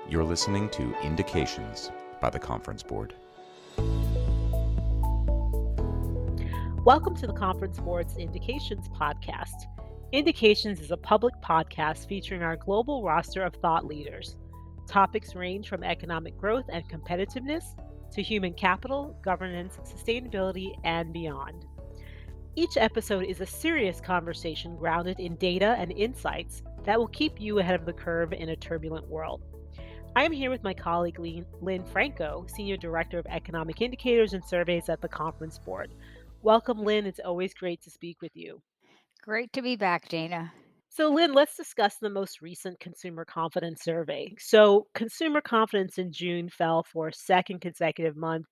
You're listening to Indications by the Conference Board. Welcome to the Conference Board's Indications podcast. Indications is a public podcast featuring our global roster of thought leaders. Topics range from economic growth and competitiveness to human capital, governance, sustainability, and beyond. Each episode is a serious conversation grounded in data and insights that will keep you ahead of the curve in a turbulent world. I am here with my colleague Lynn Franco, Senior Director of Economic Indicators and Surveys at the Conference Board. Welcome, Lynn. It's always great to speak with you. Great to be back, Dana. So, Lynn, let's discuss the most recent consumer confidence survey. So, consumer confidence in June fell for a second consecutive month,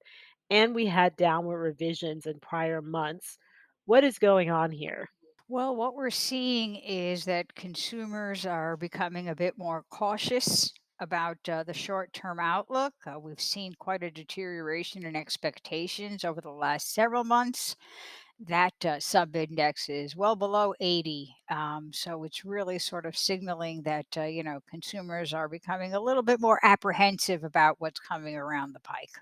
and we had downward revisions in prior months. What is going on here? Well, what we're seeing is that consumers are becoming a bit more cautious about the short term outlook. We've seen quite a deterioration in expectations over the last several months. That sub index is well below 80. So it's really sort of signaling that, consumers are becoming a little bit more apprehensive about what's coming around the pike.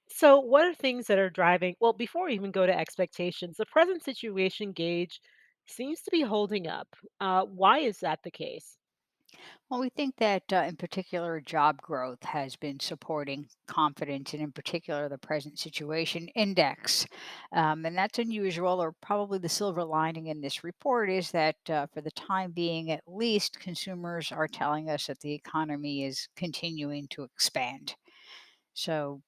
So, what are things that are driving? Well, before we even go to expectations, the present situation gauge seems to be holding up. Why is that the case? Well, we think that in particular, job growth has been supporting confidence, and in particular, the present situation index. And that's unusual, or probably the silver lining in this report is that for the time being, at least, consumers are telling us that the economy is continuing to expand. So,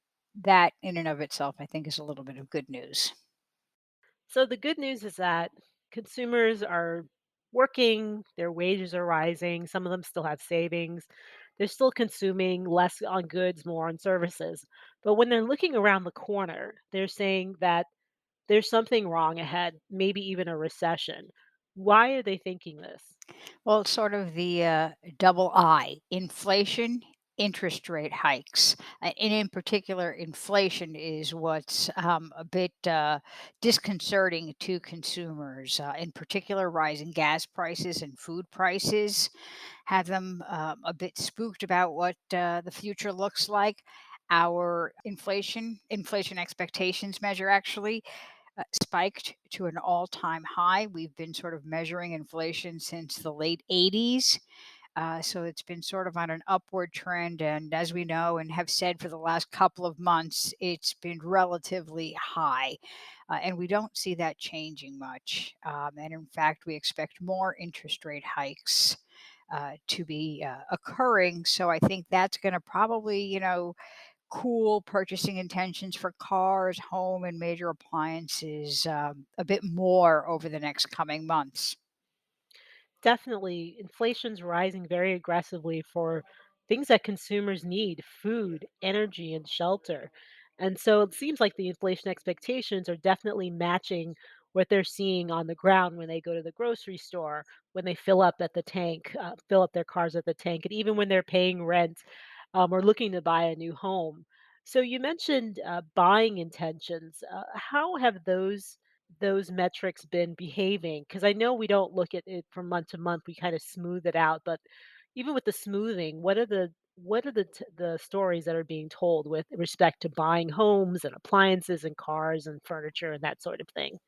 that in and of itself, I think, is a little bit of good news. So the good news is that consumers are working, their wages are rising, some of them still have savings. They're still consuming less on goods, more on services. But when they're looking around the corner, they're saying that there's something wrong ahead, maybe even a recession. Why are they thinking this? Well, it's sort of the double I inflation, interest rate hikes. And in particular, inflation is what's a bit disconcerting to consumers. In particular, rising gas prices and food prices have them a bit spooked about what the future looks like. Our inflation expectations measure actually spiked to an all-time high. We've been sort of measuring inflation since the late 80s. So it's been sort of on an upward trend. And as we know and have said for the last couple of months, it's been relatively high. And we don't see that changing much. And in fact, we expect more interest rate hikes to be occurring. So I think that's going to probably, cool purchasing intentions for cars, home, and major appliances a bit more over the next coming months. Definitely, inflation's rising very aggressively for things that consumers need, food, energy, and shelter. And so it seems like the inflation expectations are definitely matching what they're seeing on the ground when they go to the grocery store, when they fill up at the tank, fill up their cars at the tank, and even when they're paying rent or looking to buy a new home. So you mentioned buying intentions. How have those metrics been behaving? Because I know we don't look at it from month to month, we kinda smooth it out, but even with the smoothing, what are the stories that are being told with respect to buying homes and appliances and cars and furniture and that sort of thing?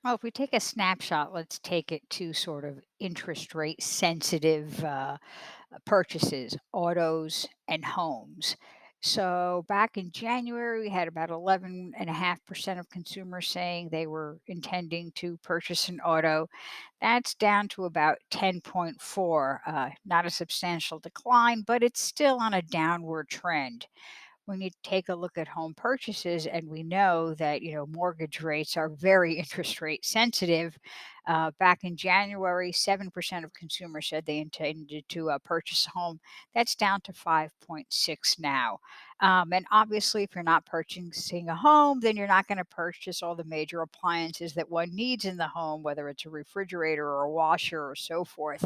Well, if we take a snapshot, let's take it to sort of interest rate sensitive purchases, autos, and homes. So back in January, we had about 11.5% of consumers saying they were intending to purchase an auto. That's down to about 10.4, not a substantial decline, but it's still on a downward trend. When you take a look at home purchases, and we know that mortgage rates are very interest rate sensitive. Back in January, 7% of consumers said they intended to purchase a home. That's down to 5.6 now. And obviously, if you're not purchasing a home, then you're not going to purchase all the major appliances that one needs in the home, whether it's a refrigerator or a washer or so forth.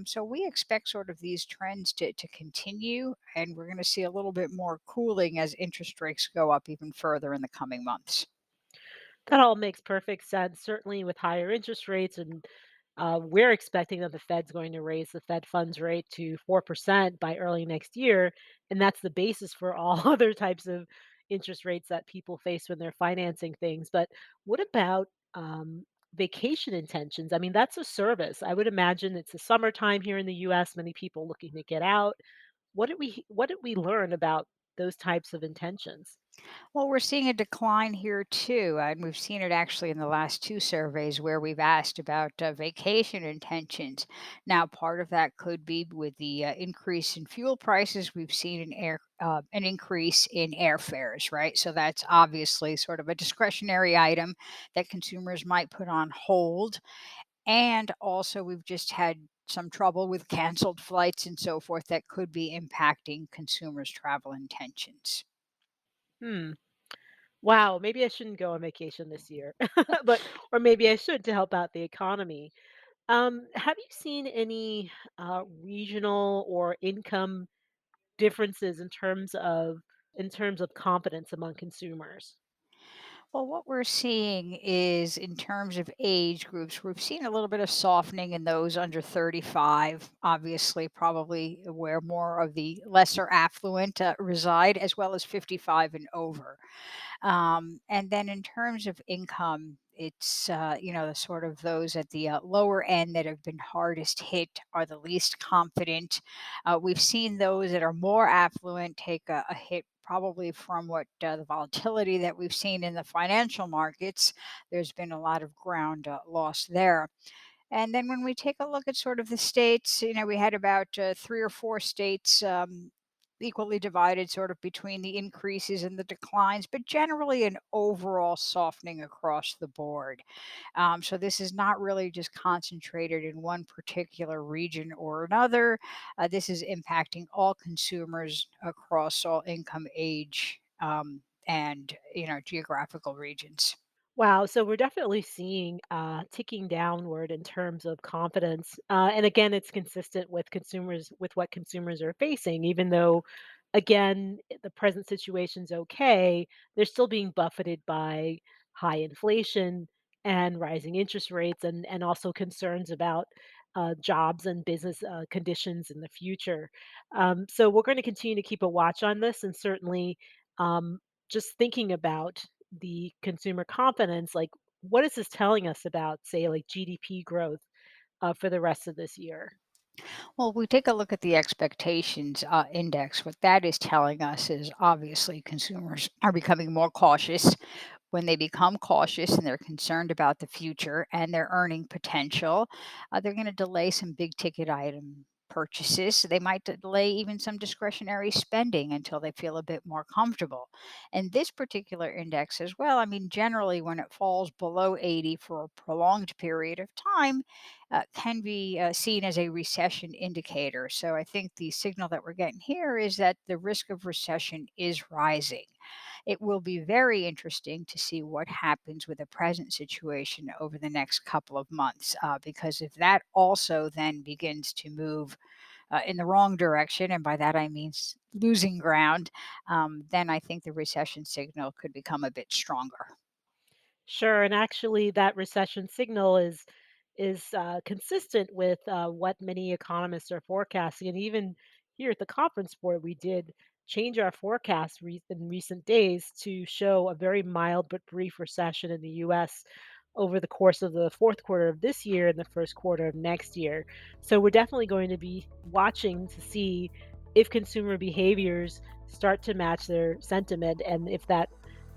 So we expect sort of these trends to continue, and we're going to see a little bit more cooling as interest rates go up even further in the coming months. That all makes perfect sense, certainly with higher interest rates and We're expecting that the Fed's going to raise the Fed funds rate to 4% by early next year. And that's the basis for all other types of interest rates that people face when they're financing things. But what about vacation intentions? I mean, that's a service. I would imagine it's the summertime here in the US, many people looking to get out. What did we learn about those types of intentions? Well, we're seeing a decline here too, and we've seen it actually in the last two surveys where we've asked about vacation intentions. Now, part of that could be with the increase in fuel prices. We've seen an increase in airfares, right? So that's obviously sort of a discretionary item that consumers might put on hold. And also, we've just had some trouble with canceled flights and so forth that could be impacting consumers' travel intentions. Hmm. Wow, maybe I shouldn't go on vacation this year, but or maybe I should to help out the economy. Have you seen any regional or income differences in terms of confidence among consumers? Well, what we're seeing is in terms of age groups, we've seen a little bit of softening in those under 35, obviously, probably where more of the lesser affluent reside, as well as 55 and over. And then in terms of income, it's the sort of those at the lower end that have been hardest hit are the least confident. We've seen those that are more affluent take a hit probably from what the volatility that we've seen in the financial markets. There's been a lot of ground lost there. And then when we take a look at sort of the states, we had about three or four states equally divided sort of between the increases and the declines, but generally an overall softening across the board. So this is not really just concentrated in one particular region or another. This is impacting all consumers across all income, age, and geographical regions. Wow, so we're definitely seeing ticking downward in terms of confidence, and again, it's consistent with what consumers are facing. Even though, again, the present situation's okay, they're still being buffeted by high inflation and rising interest rates, and also concerns about jobs and business conditions in the future. So we're going to continue to keep a watch on this, and certainly um, just thinking about the consumer confidence, like, what is this telling us about, say, like, GDP growth, for the rest of this year? Well, we take a look at the expectations index. What that is telling us is obviously consumers are becoming more cautious. When they become cautious and they're concerned about the future and their earning potential, they're going to delay some big ticket item purchases. They might delay even some discretionary spending until they feel a bit more comfortable. And this particular index as well, I mean, generally when it falls below 80 for a prolonged period of time, can be seen as a recession indicator. So I think the signal that we're getting here is that the risk of recession is rising. It will be very interesting to see what happens with the present situation over the next couple of months, because if that also then begins to move in the wrong direction, and by that I mean losing ground, then I think the recession signal could become a bit stronger. Sure, and actually, that recession signal is consistent with what many economists are forecasting, and even here at the conference board, we did change our forecast in recent days to show a very mild but brief recession in the U.S. over the course of the fourth quarter of this year and the first quarter of next year. So we're definitely going to be watching to see if consumer behaviors start to match their sentiment and if that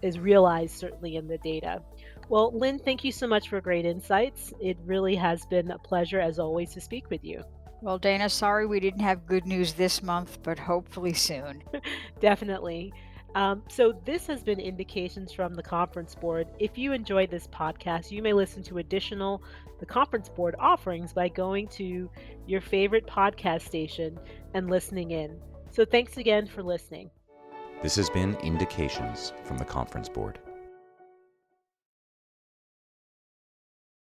is realized certainly in the data. Well, Lynn, thank you so much for great insights. It really has been a pleasure, as always, to speak with you. Well, Dana, sorry we didn't have good news this month, but hopefully soon. Definitely. So, this has been Indications from the Conference Board. If you enjoyed this podcast, you may listen to additional The Conference Board offerings by going to your favorite podcast station and listening in. So, thanks again for listening. This has been Indications from the Conference Board.